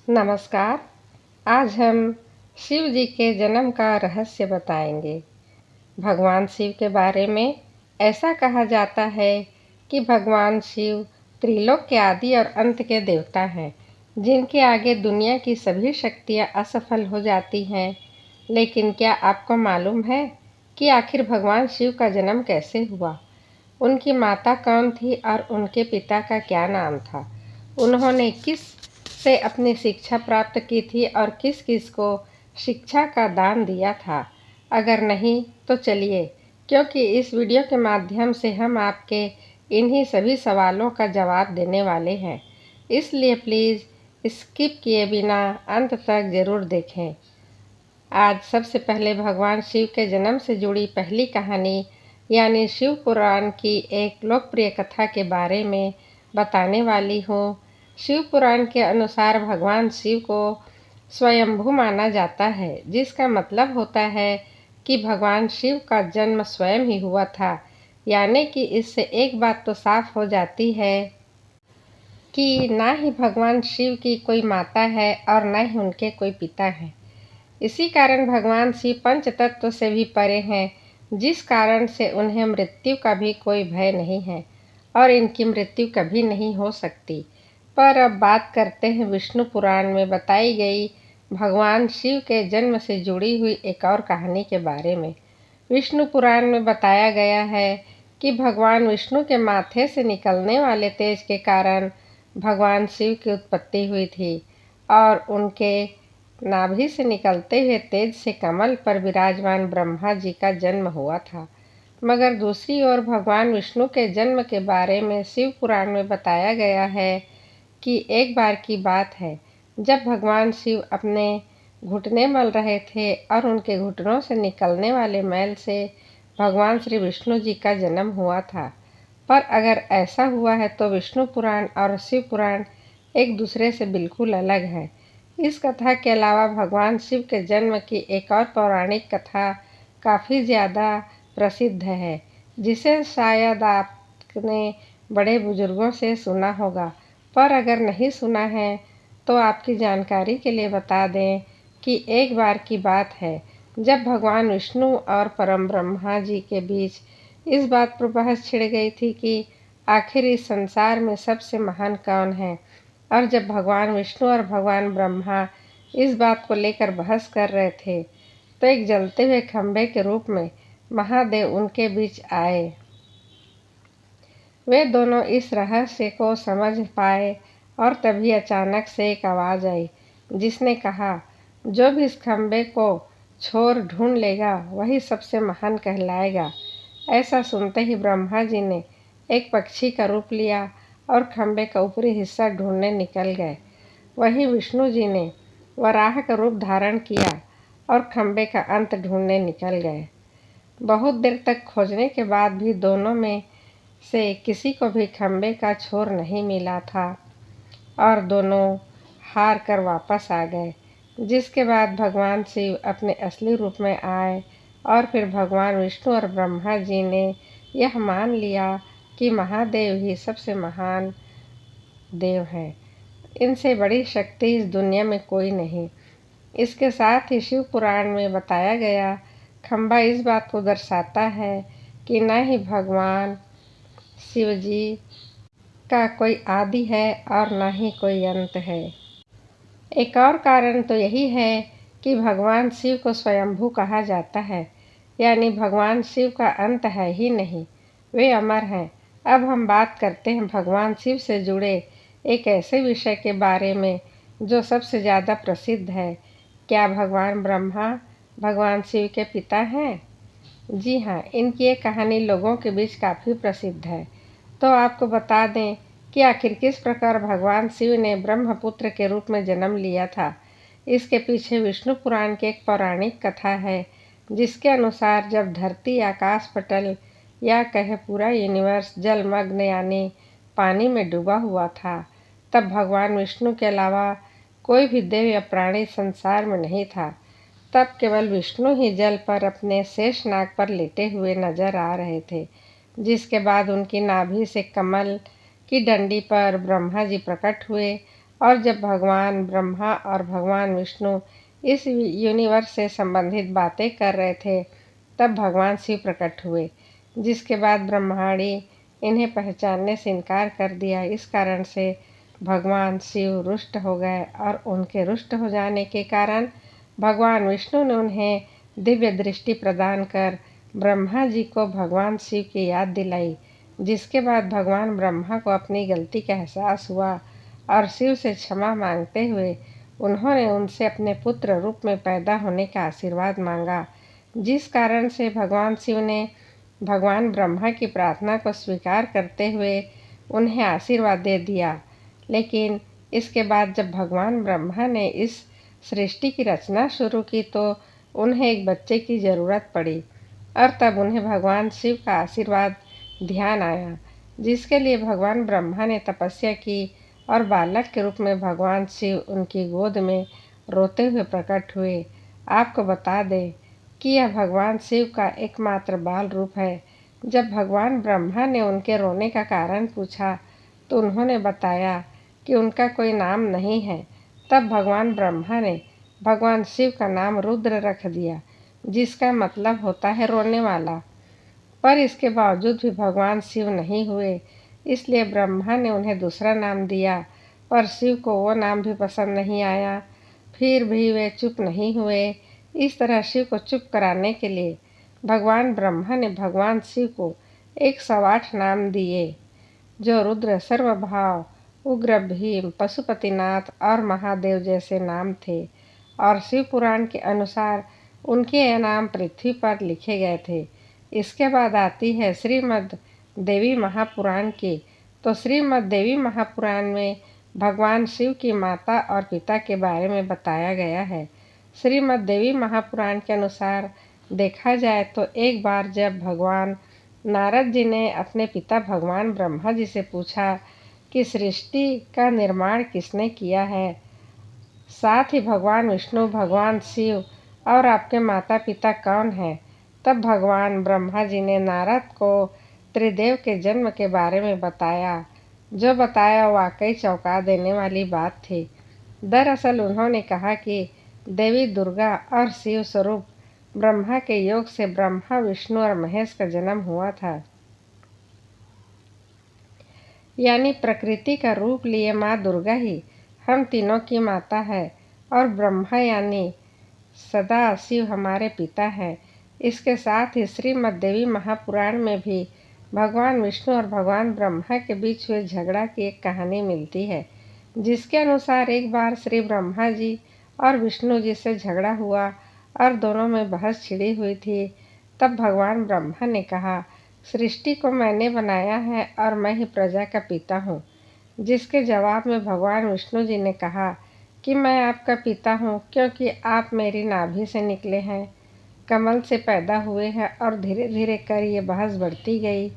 नमस्कार। आज हम शिव जी के जन्म का रहस्य बताएंगे। भगवान शिव के बारे में ऐसा कहा जाता है कि भगवान शिव त्रिलोक के आदि और अंत के देवता हैं, जिनके आगे दुनिया की सभी शक्तियां असफल हो जाती हैं। लेकिन क्या आपको मालूम है कि आखिर भगवान शिव का जन्म कैसे हुआ? उनकी माता कौन थी और उनके पिता का क्या नाम था? उन्होंने किस से अपनी शिक्षा प्राप्त की थी और किस किस को शिक्षा का दान दिया था? अगर नहीं तो चलिए, क्योंकि इस वीडियो के माध्यम से हम आपके इन्हीं सभी सवालों का जवाब देने वाले हैं, इसलिए प्लीज़ स्किप किए बिना अंत तक ज़रूर देखें। आज सबसे पहले भगवान शिव के जन्म से जुड़ी पहली कहानी यानी शिव पुराण की एक लोकप्रिय कथा के बारे में बताने वाली हूँ। शिव पुराण के अनुसार भगवान शिव को स्वयंभू माना जाता है, जिसका मतलब होता है कि भगवान शिव का जन्म स्वयं ही हुआ था। यानी कि इससे एक बात तो साफ हो जाती है कि ना ही भगवान शिव की कोई माता है और ना ही उनके कोई पिता हैं। इसी कारण भगवान शिव पंच तत्व से भी परे हैं, जिस कारण से उन्हें मृत्यु का भी कोई भय नहीं है और इनकी मृत्यु कभी नहीं हो सकती। पर अब बात करते हैं विष्णु पुराण में बताई गई भगवान शिव के जन्म से जुड़ी हुई एक और कहानी के बारे में। विष्णु पुराण में बताया गया है कि भगवान विष्णु के माथे से निकलने वाले तेज के कारण भगवान शिव की उत्पत्ति हुई थी और उनके नाभि से निकलते हुए तेज से कमल पर विराजमान ब्रह्मा जी का जन्म हुआ था। मगर दूसरी ओर भगवान विष्णु के जन्म के बारे में शिव पुराण में बताया गया है कि एक बार की बात है, जब भगवान शिव अपने घुटने मल रहे थे और उनके घुटनों से निकलने वाले मैल से भगवान श्री विष्णु जी का जन्म हुआ था। पर अगर ऐसा हुआ है तो विष्णु पुराण और शिव पुराण एक दूसरे से बिल्कुल अलग है। इस कथा के अलावा भगवान शिव के जन्म की एक और पौराणिक कथा काफ़ी ज़्यादा प्रसिद्ध है, जिसे शायद आपने बड़े बुजुर्गों से सुना होगा। पर अगर नहीं सुना है तो आपकी जानकारी के लिए बता दें कि एक बार की बात है, जब भगवान विष्णु और परम ब्रह्मा जी के बीच इस बात पर बहस छिड़ गई थी कि आखिर इस संसार में सबसे महान कौन है। और जब भगवान विष्णु और भगवान ब्रह्मा इस बात को लेकर बहस कर रहे थे, तो एक जलते हुए खंभे के रूप में महादेव उनके बीच आए। वे दोनों इस रहस्य को समझ पाए और तभी अचानक से एक आवाज़ आई, जिसने कहा, जो भी इस खंभे को छोर ढूंढ लेगा वही सबसे महान कहलाएगा। ऐसा सुनते ही ब्रह्मा जी ने एक पक्षी का रूप लिया और खंभे का ऊपरी हिस्सा ढूंढने निकल गए। वहीं विष्णु जी ने वराह का रूप धारण किया और खंभे का अंत ढूंढने निकल गए। बहुत देर तक खोजने के बाद भी दोनों में से किसी को भी खंभे का छोर नहीं मिला था और दोनों हार कर वापस आ गए। जिसके बाद भगवान शिव अपने असली रूप में आए और फिर भगवान विष्णु और ब्रह्मा जी ने यह मान लिया कि महादेव ही सबसे महान देव हैं। इनसे बड़ी शक्ति इस दुनिया में कोई नहीं। इसके साथ ही शिव पुराण में बताया गया खंभा इस बात को दर्शाता है कि न ही भगवान शिव जी का कोई आदि है और न ही कोई अंत है। एक और कारण तो यही है कि भगवान शिव को स्वयंभू कहा जाता है, यानी भगवान शिव का अंत है ही नहीं, वे अमर हैं। अब हम बात करते हैं भगवान शिव से जुड़े एक ऐसे विषय के बारे में जो सबसे ज़्यादा प्रसिद्ध है। क्या भगवान ब्रह्मा भगवान शिव के पिता हैं? जी हाँ, इनकी एक कहानी लोगों के बीच काफ़ी प्रसिद्ध है। तो आपको बता दें कि आखिर किस प्रकार भगवान शिव ने ब्रह्मपुत्र के रूप में जन्म लिया था। इसके पीछे विष्णु पुराण की एक पौराणिक कथा है, जिसके अनुसार जब धरती आकाश पटल या कहे पूरा यूनिवर्स जलमग्न यानी पानी में डूबा हुआ था, तब भगवान विष्णु के अलावा कोई भी देव या प्राणी संसार में नहीं था। तब केवल विष्णु ही जल पर अपने शेष नाग पर लेटे हुए नजर आ रहे थे। जिसके बाद उनकी नाभि से कमल की डंडी पर ब्रह्मा जी प्रकट हुए और जब भगवान ब्रह्मा और भगवान विष्णु इस यूनिवर्स से संबंधित बातें कर रहे थे, तब भगवान शिव प्रकट हुए, जिसके बाद ब्रह्माणी इन्हें पहचानने से इनकार कर दिया। इस कारण से भगवान शिव रुष्ट हो गए और उनके रुष्ट हो जाने के कारण भगवान विष्णु ने उन्हें दिव्य दृष्टि प्रदान कर ब्रह्मा जी को भगवान शिव की याद दिलाई, जिसके बाद भगवान ब्रह्मा को अपनी गलती का एहसास हुआ और शिव से क्षमा मांगते हुए उन्होंने उनसे अपने पुत्र रूप में पैदा होने का आशीर्वाद मांगा, जिस कारण से भगवान शिव ने भगवान ब्रह्मा की प्रार्थना को स्वीकार करते हुए उन्हें आशीर्वाद दे दिया। लेकिन इसके बाद जब भगवान ब्रह्मा ने इस सृष्टि की रचना शुरू की तो उन्हें एक बच्चे की ज़रूरत पड़ी और तब उन्हें भगवान शिव का आशीर्वाद ध्यान आया, जिसके लिए भगवान ब्रह्मा ने तपस्या की और बालक के रूप में भगवान शिव उनकी गोद में रोते हुए प्रकट हुए। आपको बता दें कि यह भगवान शिव का एकमात्र बाल रूप है। जब भगवान ब्रह्मा ने उनके रोने का कारण पूछा तो उन्होंने बताया कि उनका कोई नाम नहीं है। तब भगवान ब्रह्मा ने भगवान शिव का नाम रुद्र रख दिया, जिसका मतलब होता है रोने वाला। पर इसके बावजूद भी भगवान शिव नहीं हुए, इसलिए ब्रह्मा ने उन्हें दूसरा नाम दिया, पर शिव को वो नाम भी पसंद नहीं आया। फिर भी वे चुप नहीं हुए। इस तरह शिव को चुप कराने के लिए भगवान ब्रह्मा ने भगवान शिव को 108 नाम दिए, जो रुद्र, सर्वभाव, उग्र भीम, पशुपतिनाथ और महादेव जैसे नाम थे, और शिव पुराण के अनुसार उनके ये नाम पृथ्वी पर लिखे गए थे। इसके बाद आती है श्रीमद् देवी महापुराण की। तो श्रीमद् देवी महापुराण में भगवान शिव की माता और पिता के बारे में बताया गया है। श्रीमद् देवी महापुराण के अनुसार देखा जाए तो एक बार जब भगवान नारद जी ने अपने पिता भगवान ब्रह्मा जी से पूछा कि सृष्टि का निर्माण किसने किया है, साथ ही भगवान विष्णु, भगवान शिव और आपके माता पिता कौन हैं, तब भगवान ब्रह्मा जी ने नारद को त्रिदेव के जन्म के बारे में बताया। जो बताया वाकई चौंका देने वाली बात थी। दरअसल उन्होंने कहा कि देवी दुर्गा और शिव स्वरूप ब्रह्मा के योग से ब्रह्मा, विष्णु और महेश का जन्म हुआ था। यानी प्रकृति का रूप लिए माँ दुर्गा ही हम तीनों की माता है और ब्रह्मा यानी सदा शिव हमारे पिता हैं। इसके साथ ही श्रीमद् देवी महापुराण में भी भगवान विष्णु और भगवान ब्रह्मा के बीच हुए झगड़ा की एक कहानी मिलती है, जिसके अनुसार एक बार श्री ब्रह्मा जी और विष्णु जी से झगड़ा हुआ और दोनों में बहस छिड़ी हुई थी। तब भगवान ब्रह्मा ने कहा, सृष्टि को मैंने बनाया है और मैं ही प्रजा का पिता हूँ। जिसके जवाब में भगवान विष्णु जी ने कहा कि मैं आपका पिता हूँ क्योंकि आप मेरी नाभि से निकले हैं, कमल से पैदा हुए हैं। और धीरे धीरे कर ये बहस बढ़ती गई।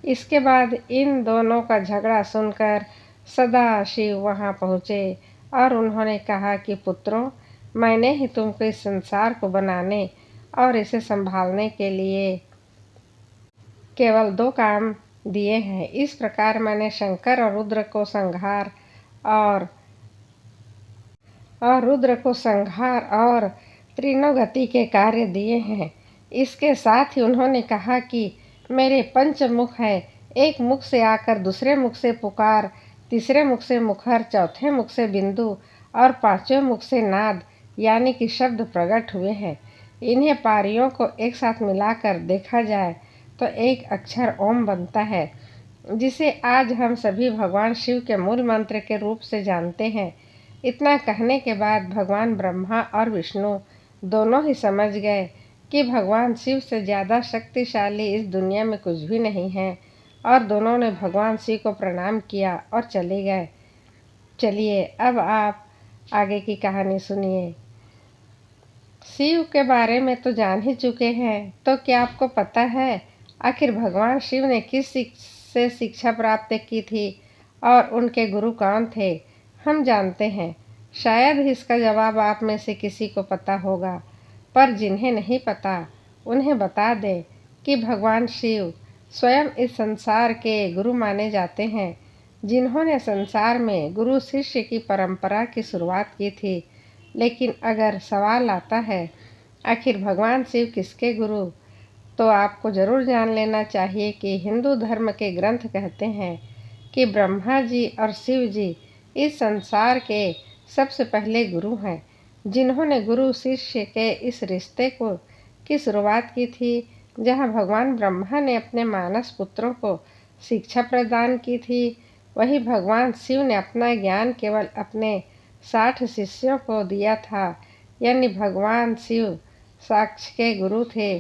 इसके बाद इन दोनों का झगड़ा सुनकर सदाशिव वहाँ पहुँचे और उन्होंने कहा कि पुत्रों, मैंने ही तुमको इस संसार को बनाने और इसे संभालने के लिए केवल 2 काम दिए हैं। इस प्रकार मैंने शंकर और रुद्र को संहार और तीनों गति के कार्य दिए हैं। इसके साथ ही उन्होंने कहा कि मेरे 5 मुख हैं। एक मुख से आकर दूसरे मुख से पुकार, तीसरे मुख से मुखर, चौथे मुख से बिंदु और 5वें मुख से नाद यानी कि शब्द प्रकट हुए हैं। इन्हें पारियों को एक साथ मिलाकर देखा जाए तो एक अक्षर ओम बनता है, जिसे आज हम सभी भगवान शिव के मूल मंत्र के रूप से जानते हैं। इतना कहने के बाद भगवान ब्रह्मा और विष्णु दोनों ही समझ गए कि भगवान शिव से ज़्यादा शक्तिशाली इस दुनिया में कुछ भी नहीं है और दोनों ने भगवान शिव को प्रणाम किया और चले गए। चलिए अब आप आगे की कहानी सुनिए। शिव के बारे में तो जान ही चुके हैं, तो क्या आपको पता है आखिर भगवान शिव ने किस से शिक्षा प्राप्त की थी और उनके गुरु कौन थे? हम जानते हैं, शायद इसका जवाब आप में से किसी को पता होगा, पर जिन्हें नहीं पता उन्हें बता दें कि भगवान शिव स्वयं इस संसार के गुरु माने जाते हैं। जिन्होंने संसार में गुरु शिष्य की परंपरा की शुरुआत की थी। लेकिन अगर सवाल आता है आखिर भगवान शिव किसके गुरु, तो आपको जरूर जान लेना चाहिए कि हिंदू धर्म के ग्रंथ कहते हैं कि ब्रह्मा जी और शिव जी इस संसार के सबसे पहले गुरु हैं, जिन्होंने गुरु शिष्य के इस रिश्ते की शुरुआत की थी। जहां भगवान ब्रह्मा ने अपने मानस पुत्रों को शिक्षा प्रदान की थी, वहीं भगवान शिव ने अपना ज्ञान केवल अपने 60 शिष्यों को दिया था। यानी भगवान शिव साक्ष के गुरु थे।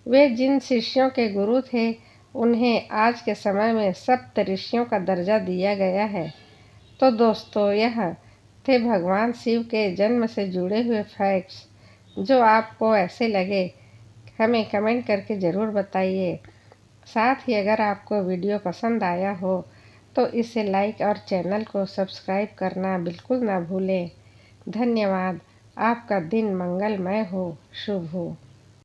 वे जिन शिष्यों के गुरु थे उन्हें आज के समय में सप्त ऋषियों का दर्जा दिया गया है। तो दोस्तों, यह थे भगवान शिव के जन्म से जुड़े हुए फैक्ट्स। जो आपको ऐसे लगे हमें कमेंट करके ज़रूर बताइए। साथ ही अगर आपको वीडियो पसंद आया हो तो इसे लाइक और चैनल को सब्सक्राइब करना बिल्कुल ना भूलें। धन्यवाद। आपका दिन मंगलमय हो, शुभ हो।